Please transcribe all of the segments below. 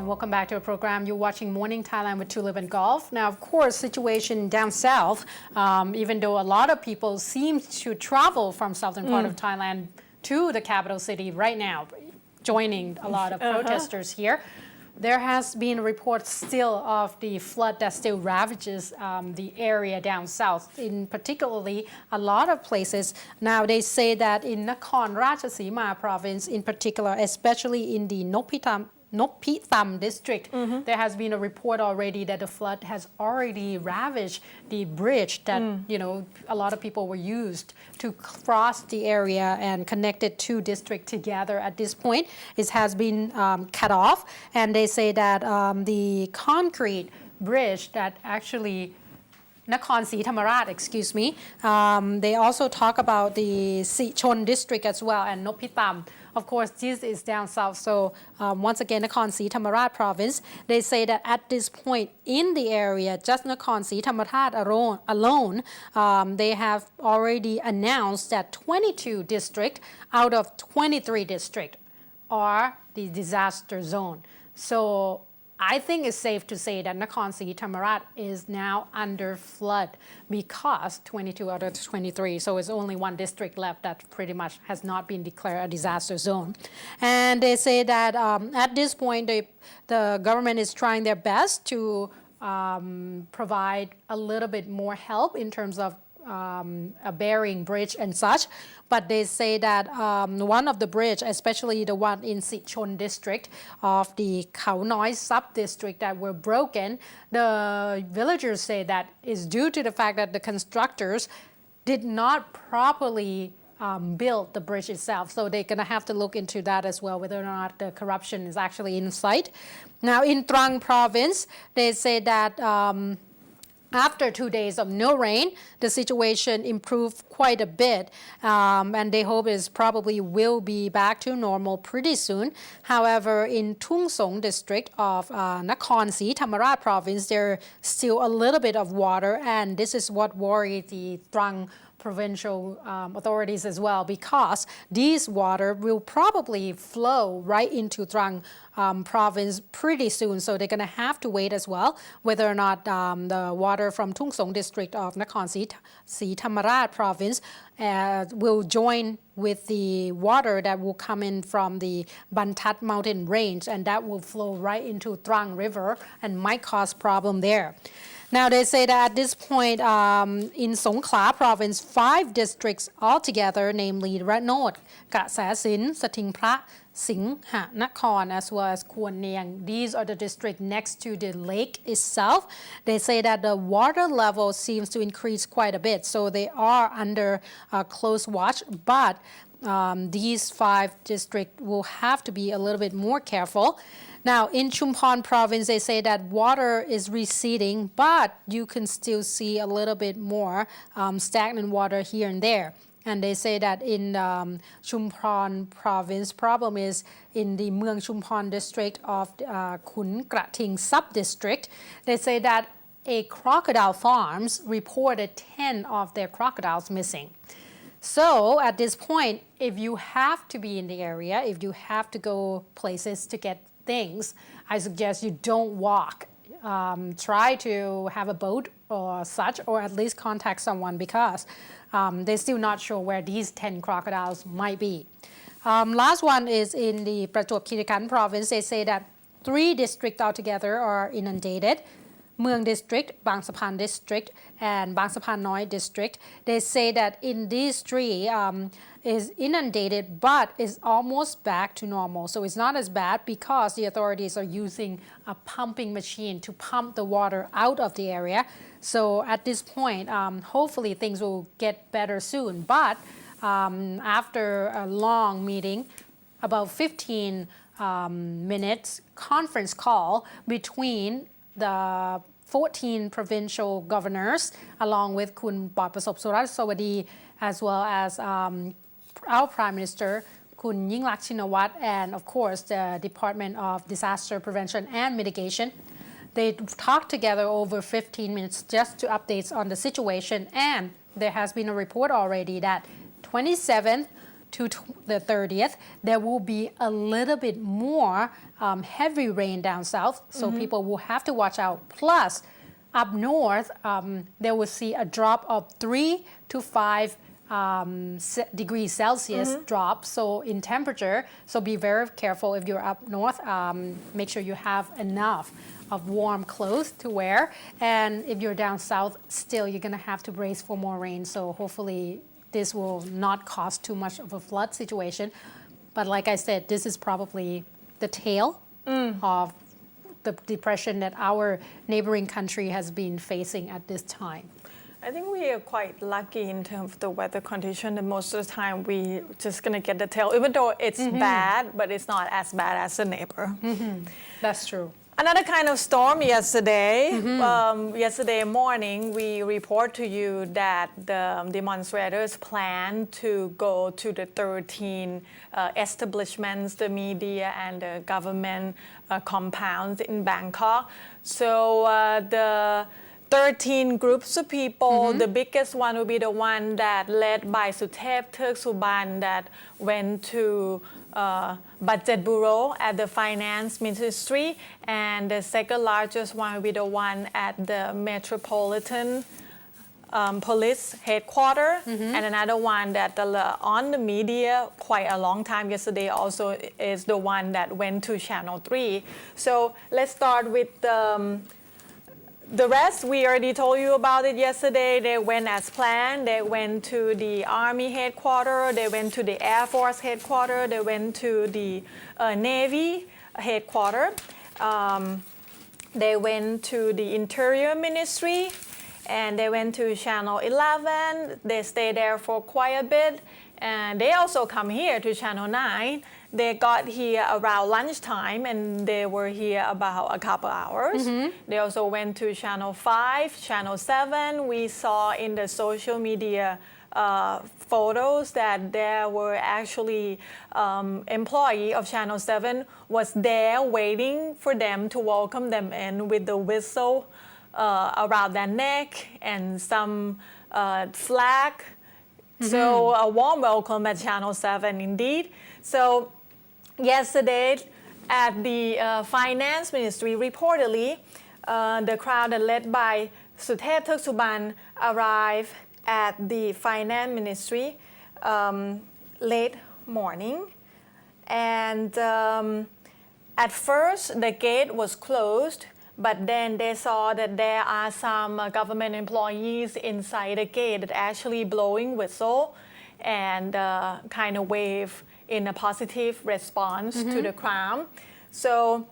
welcome back to our program. You're watching Morning Thailand with Tulip and Golf. Now, of course, situation down south, even though a lot of people seem to travel from southern part of Thailand to the capital city right now, joining a lot of protesters here. There has been reports still of the flood that still ravages the area down south, in particularly a lot of places. Now they say that in Nakhon Ratchasima province in particular, especially in the Nopitham district, there has been a report already that the flood has already ravaged the bridge that a lot of people were used to cross the area and connected two districts together. At this point, it has been cut off, and they say that the concrete bridge that actually Nakhon Si Thammarat, excuse me. They also talk about the Sichon district as well and Nopitham. Of course, this is down south. So once again, Nakhon Si Thammarat province, they say that at this point in the area, just Nakhon Si Thammarat alone, they have already announced that 22 districts out of 23 districts are the disaster zone. So I think it's safe to say that Nakhon Si Thammarat is now under flood because 22 out of 23, so it's only one district left that pretty much has not been declared a disaster zone. And they say that at this point, the government is trying their best to provide a little bit more help in terms of a bearing bridge and such, but they say that one of the bridge, especially the one in Sichon district of the Khao Noi sub-district that were broken, the villagers say that is due to the fact that the constructors did not properly build the bridge itself. So they're going to have to look into that as well, whether or not the corruption is actually in sight. Now in Trang province, they say that after 2 days of no rain, the situation improved quite a bit, and they hope it probably will be back to normal pretty soon. However, in Tung Song district of Nakhon Si Thammarat province, there's still a little bit of water, and this is what worries the Trang provincial authorities as well, because these water will probably flow right into Trang province pretty soon. So they're going to have to wait as well whether or not the water from Tung Song district of Nakhon Si Thammarat province will join with the water that will come in from the Bantat mountain range, and that will flow right into Trang river and might cause problem there. Now they say that at this point in Songkhla province, 5 districts altogether, namely Ranod, Kasasin, Satingpra, Singha, Nakhon, as well as Kuan Niang. These are the districts next to the lake itself. They say that the water level seems to increase quite a bit, so they are under close watch, but these 5 districts will have to be a little bit more careful. Now, in Chumphon province, they say that water is receding, but you can still see a little bit more stagnant water here and there. And they say that in Chumphon province, problem is in the Mueang Chumphon district of Khun Krating sub-district. They say that a crocodile farms reported 10 of their crocodiles missing. So at this point, if you have to be in the area, if you have to go places to get things, I suggest you don't walk. Try to have a boat or such, or at least contact someone, because they're still not sure where these 10 crocodiles might be. Last one is in the Prachuap Khiri Khan province. They say that 3 districts altogether are inundated. Mueang district, Bang Sapan district, and Bang Sapan Noi district. They say that in these 3 is inundated, but is almost back to normal. So it's not as bad because the authorities are using a pumping machine to pump the water out of the area. So at this point, hopefully things will get better soon. But after a long meeting, about 15 minutes conference call between the 14 provincial governors, along with Kun Pawprasop Surasawadi, as well as our Prime Minister, Kun Yingluck Shinawatra, and of course the Department of Disaster Prevention and Mitigation. They talked together over 15 minutes just to update on the situation, and there has been a report already that 27th to the 30th, there will be a little bit more heavy rain down south, so people will have to watch out. Plus, up north, they will see a drop of 3 to 5 degrees Celsius drop, so in temperature. So be very careful if you're up north. Make sure you have enough of warm clothes to wear. And if you're down south, still you're gonna have to brace for more rain. So hopefully this will not cause too much of a flood situation. But like I said, this is probably the tail of the depression that our neighboring country has been facing at this time. I think we are quite lucky in terms of the weather condition, and most of the time we just gonna get the tail, even though it's bad, but it's not as bad as the neighbor. That's true. Another kind of storm yesterday. Yesterday morning, we report to you that the demonstrators plan to go to the 13 establishments, the media and the government compounds in Bangkok. So the 13 groups of people, the biggest one will be the one that led by Suthep Suban that went to Budget Bureau at the Finance Ministry, and the second largest one will be the one at the Metropolitan Police Headquarters, and another one that on the media quite a long time yesterday also is the one that went to Channel 3. So let's start with the rest. We already told you about it yesterday. They went as planned. They went to the Army headquarters. They went to the Air Force headquarters. They went to the Navy headquarters. They went to the Interior Ministry, and they went to Channel 11. They stayed there for quite a bit. And they also come here to Channel 9. They got here around lunchtime, and they were here about a couple hours. They also went to Channel 5, Channel 7. We saw in the social media photos that there were actually employee of Channel 7 was there waiting for them to welcome them in with the whistle around their neck and some flag. So a warm welcome at Channel 7 indeed. So yesterday at the Finance Ministry, reportedly, the crowd led by Suthep Suban arrived at the Finance Ministry late morning. And at first, the gate was closed, but then they saw that there are some government employees inside the gate that actually blowing whistle and kind of wave in a positive response to the crown. So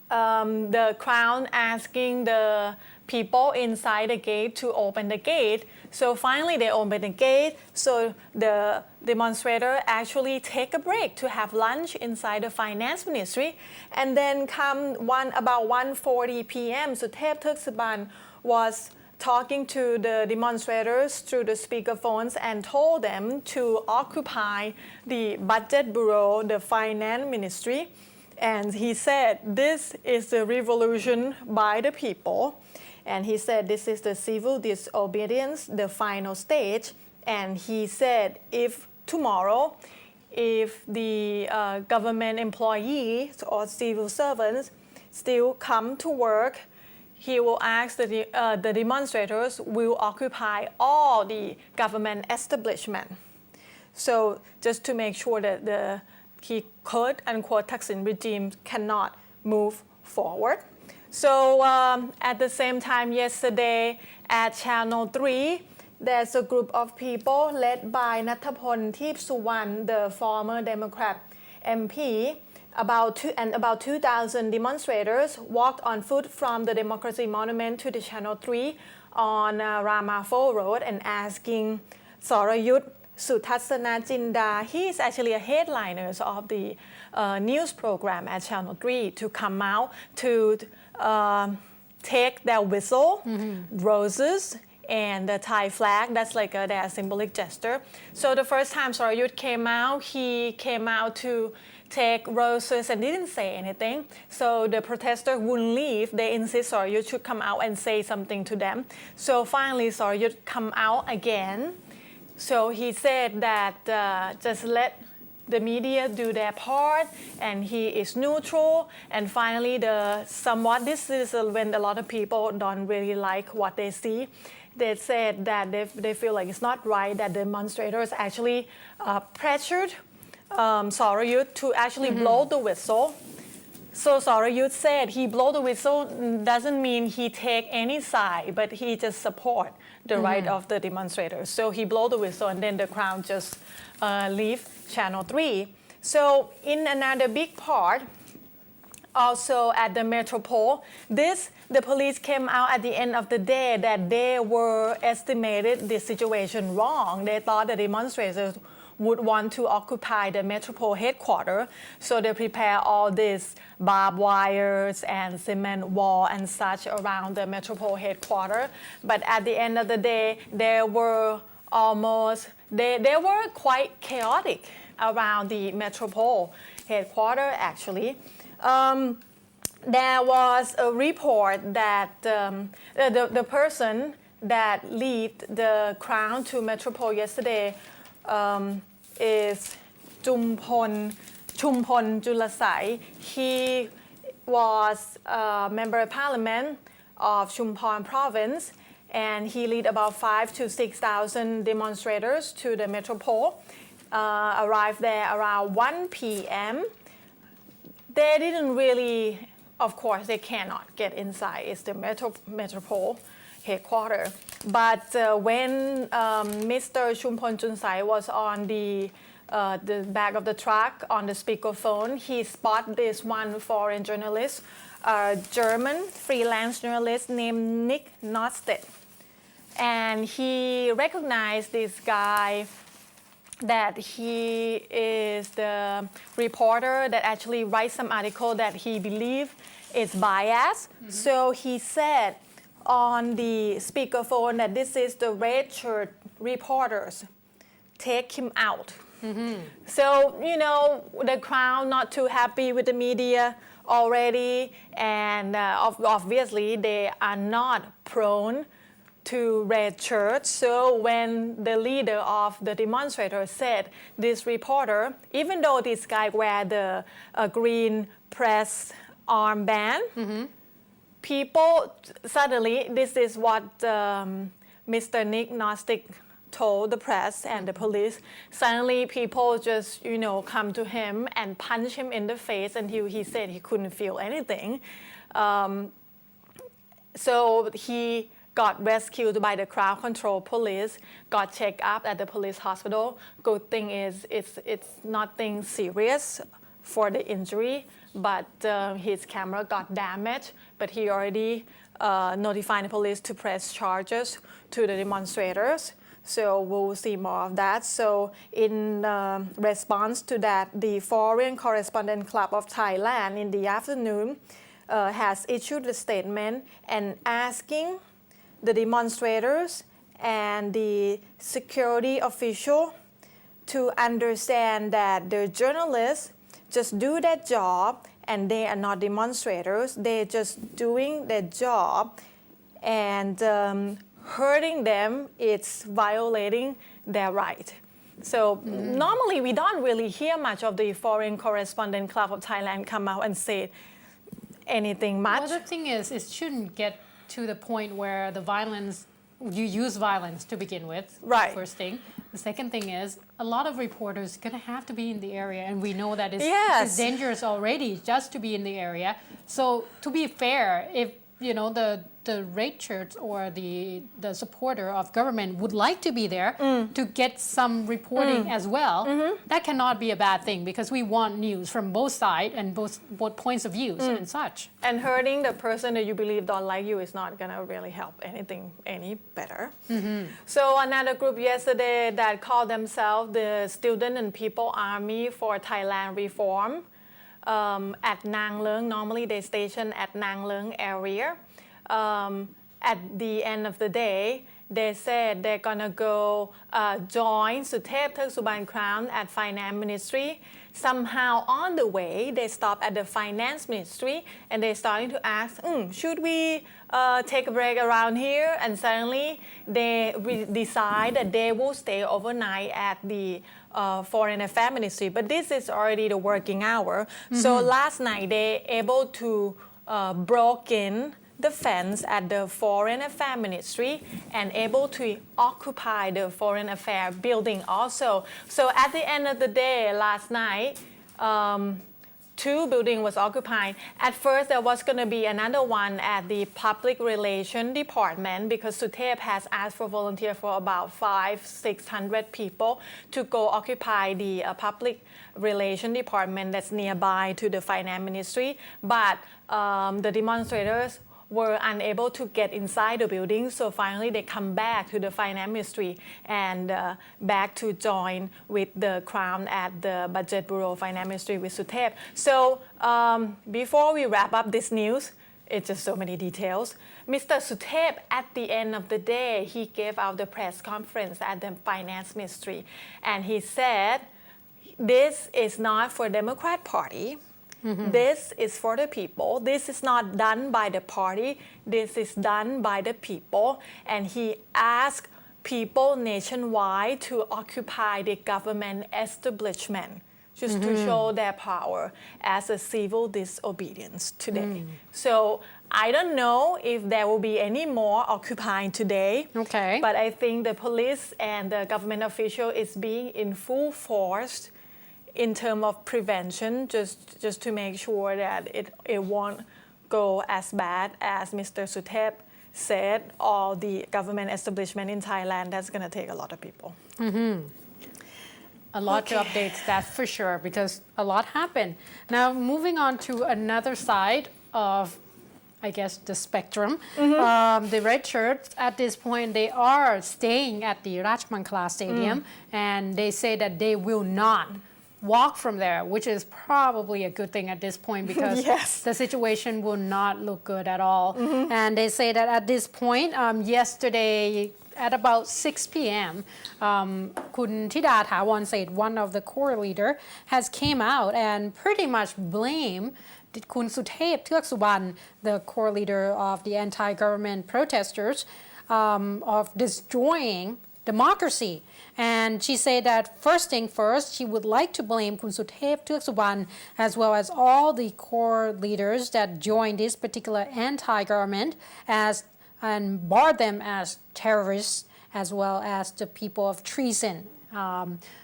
the crown asking the people inside the gate to open the gate. So finally they opened the gate. So the demonstrator actually take a break to have lunch inside the Finance Ministry. And then about 1:40 p.m. Suthep Suban was talking to the demonstrators through the speakerphones and told them to occupy the Budget Bureau, the Finance Ministry. And he said, this is the revolution by the people. And he said, this is the civil disobedience, the final stage. And he said, if tomorrow, if the government employees or civil servants still come to work, he will ask the demonstrators will occupy all the government establishment. So just to make sure that the quote unquote Thaksin regime cannot move forward. So at the same time yesterday at Channel 3, there's a group of people led by Metropole Suwan, the former Democrat MP. About 2,000 demonstrators walked on foot from the Democracy Monument to the Channel 3 on Ramapho Road and asking Sorayut Sutasanajinda, he is actually a headliner of the news program at Channel 3, to come out to take their whistle, roses, and the Thai flag. That's like their symbolic gesture. So the first time Sorayut came out, he came out to take roses and didn't say anything. So the protesters wouldn't leave. They insist Sorayut should come out and say something to them. So finally Sorayut come out again So he said that just let the media do their part, and he is neutral. And finally, this is when a lot of people don't really like what they see. They said that they feel like it's not right that demonstrators actually pressured Sorayut to actually blow the whistle. So Sorayut said he blow the whistle doesn't mean he take any side, but he just support the right of the demonstrators. So he blow the whistle, and then the crowd just leave Channel 3. So in another big part, also at the Metropole, the police came out at the end of the day that they were estimated the situation wrong. They thought the demonstrators would want to occupy the Metropole headquarters, so they prepare all these barbed wires and cement wall and such around the Metropole headquarters. But at the end of the day, they were quite chaotic around the Metropole headquarters actually. There was a report that the person that led the crowd to Metropole yesterday is Chumpon Julasai. He was a member of parliament of Chumphon province, and he led about 5,000 to 6,000 demonstrators to the Metropole. Arrived there around 1 p.m. They didn't really, of course, they cannot get inside. It's the Metropole headquarters. But when Mr. Chumpon Junsai was on the back of the truck on the speakerphone, he spotted this one foreign journalist, a German freelance journalist named Nick Nostet. And he recognized this guy, that he is the reporter that actually writes some article that he believes is biased. So he said on the speakerphone that this is the red shirt reporters, take him out. So, the crowd not too happy with the media already, and obviously they are not prone to red shirts. So when the leader of the demonstrators said this reporter, even though this guy wear the green press armband, people suddenly, this is what Mr. Nick Nostick told the press and the police, suddenly people just, come to him and punch him in the face, and he said he couldn't feel anything. So he got rescued by the crowd control police, got checked up at the police hospital. Good thing is it's nothing serious for the injury, but his camera got damaged, but he already notified the police to press charges to the demonstrators. So we'll see more of that. So in response to that, the Foreign Correspondent Club of Thailand in the afternoon has issued a statement and asking the demonstrators and the security official to understand that the journalists just do their job, and they are not demonstrators. They're just doing their job, and hurting them, it's violating their right. So normally we don't really hear much of the Foreign Correspondent Club of Thailand come out and say anything much. Well, the thing is, it shouldn't get to the point where you use violence to begin with. Right. First thing. The second thing is, a lot of reporters are going to have to be in the area, and we know that it's dangerous already just to be in the area. So to be fair, if the red shirts or the supporter of government would like to be there to get some reporting as well, that cannot be a bad thing, because we want news from both sides and both points of views and such. And hurting the person that you believe don't like you is not going to really help anything any better. So another group yesterday that called themselves the Student and People Army for Thailand Reform at Nang Leung. Normally they station at Nang Leung area. At the end of the day, they said they're gonna go join Suthep Crown at Finance Ministry somehow on the way, they stop at the finance ministry and they're starting to ask, should we take a break around here? And suddenly they decide that they will stay overnight at the Foreign Affairs Ministry. But this is already the working hour. So last night they able to broke in the fence at the Foreign Affairs Ministry and able to occupy the Foreign Affairs building also. So at the end of the day, last night, 2 buildings was occupied. At first, there was going to be another one at the Public Relations Department because Suthep has asked for volunteers for about 500-600 people to go occupy the Public Relations Department that's nearby to the Finance Ministry. But the demonstrators were unable to get inside the building, so finally they come back to the Finance Ministry and back to join with the Crown at the Budget Bureau Finance Ministry with Suthep. So before we wrap up this news, it's just so many details. Mr. Suthep, at the end of the day, he gave out the press conference at the Finance Ministry, and he said, "This is not for Democrat Party. This is for the people. This is not done by the party. This is done by the people." And he asked people nationwide to occupy the government establishment just to show their power as a civil disobedience today. So I don't know if there will be any more occupying today. Okay. But I think the police and the government official is being in full force in terms of prevention, just to make sure that it won't go as bad as Mr. Suthep said, or the government establishment in Thailand. That's going to take a lot of people. A lot to update, that's for sure, because a lot happened. Now, moving on to another side of, I guess, the spectrum. The red shirts, at this point, they are staying at the Rajamankala Stadium, and they say that they will not walk from there, which is probably a good thing at this point because the situation will not look good at all. And they say that at this point, yesterday at about 6 p.m., Kun Thida Thawanset, one of the core leader, has came out and pretty much blamed Kun Suthep Theuksubban, the core leader of the anti-government protesters, of destroying democracy. And she said that first thing first, she would like to blame Kun Suthep Theuksubban as well as all the core leaders that joined this particular anti-government and barred them as terrorists as well as the people of treason.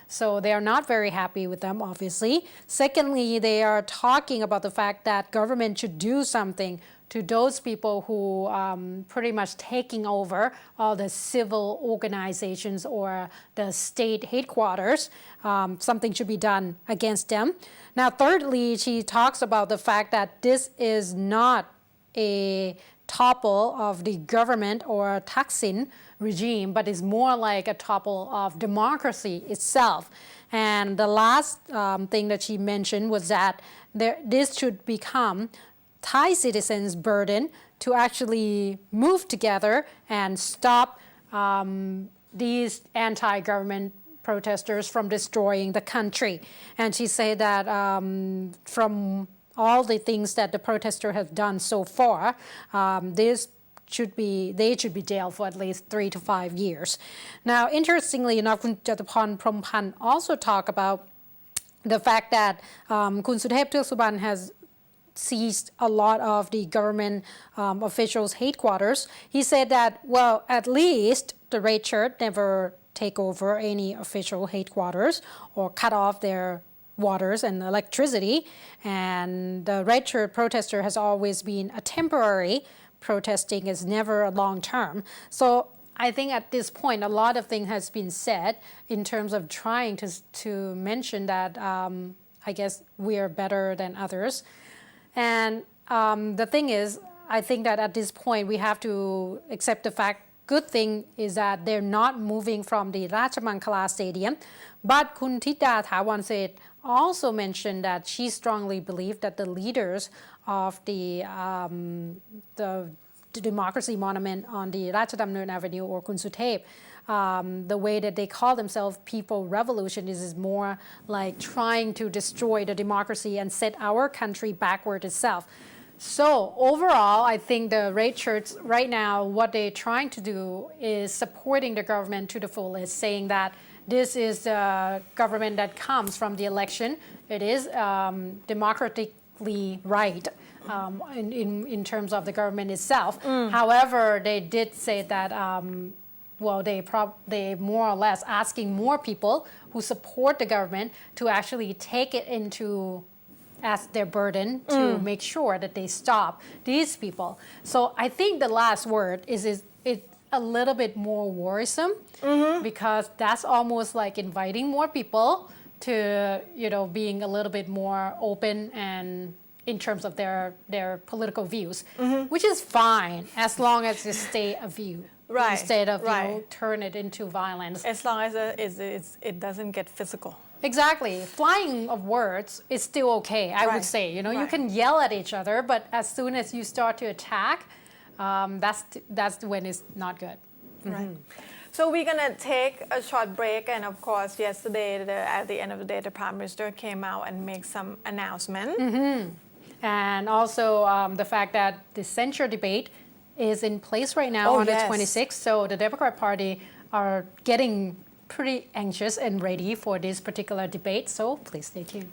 So they are not very happy with them, obviously. Secondly, they are talking about the fact that government should do something to those people who pretty much taking over all the civil organizations or the state headquarters. Something should be done against them. Now, thirdly, she talks about the fact that this is not a topple of the government or Thaksin regime, but is more like a topple of democracy itself. And the last thing that she mentioned was that this should become Thai citizens' burden to actually move together and stop these anti-government protesters from destroying the country. And she said that from all the things that the protesters have done so far, they should be jailed for at least 3 to 5 years. Now, interestingly enough, Kun Jatuphon Prompan also talked about the fact that Kun Suthep Theuksubban has seized a lot of the government officials' headquarters. He said that, well, at least the red shirt never take over any official headquarters or cut off their waters and electricity. And the red shirt protester has always been a temporary protesting, is never a long term. So I think at this point, a lot of things has been said in terms of trying to mention that I guess we are better than others. And the thing is, I think that at this point we have to accept the fact, good thing is that they're not moving from the Rajamankala Stadium. But Kun Thida Thawanset also mentioned that she strongly believed that the leaders of the Democracy Monument on the Rajadamnern Avenue or Kun Suthep the way that they call themselves People Revolution is more like trying to destroy the democracy and set our country backward itself. So overall, I think the red shirts right now, what they're trying to do is supporting the government to the fullest, saying that this is the government that comes from the election. It is democratically right in terms of the government itself. However, they did say that, they more or less asking more people who support the government to actually take it into as their burden to make sure that they stop these people. So I think the last word is a little bit more worrisome because that's almost like inviting more people to, being a little bit more open and in terms of their political views, which is fine as long as it stay a view. Right, Instead of right. turn it into violence. As long as it doesn't get physical. Exactly. Flying of words is still okay, I would say. You Right. can yell at each other, but as soon as you start to attack, that's when it's not good. Right. So we're gonna take a short break, and of course, yesterday at the end of the day, the Prime Minister came out and made some announcement. And also the fact that the censure debate is in place right now on yes. the 26th. So the Democrat Party are getting pretty anxious and ready for this particular debate. So please stay tuned.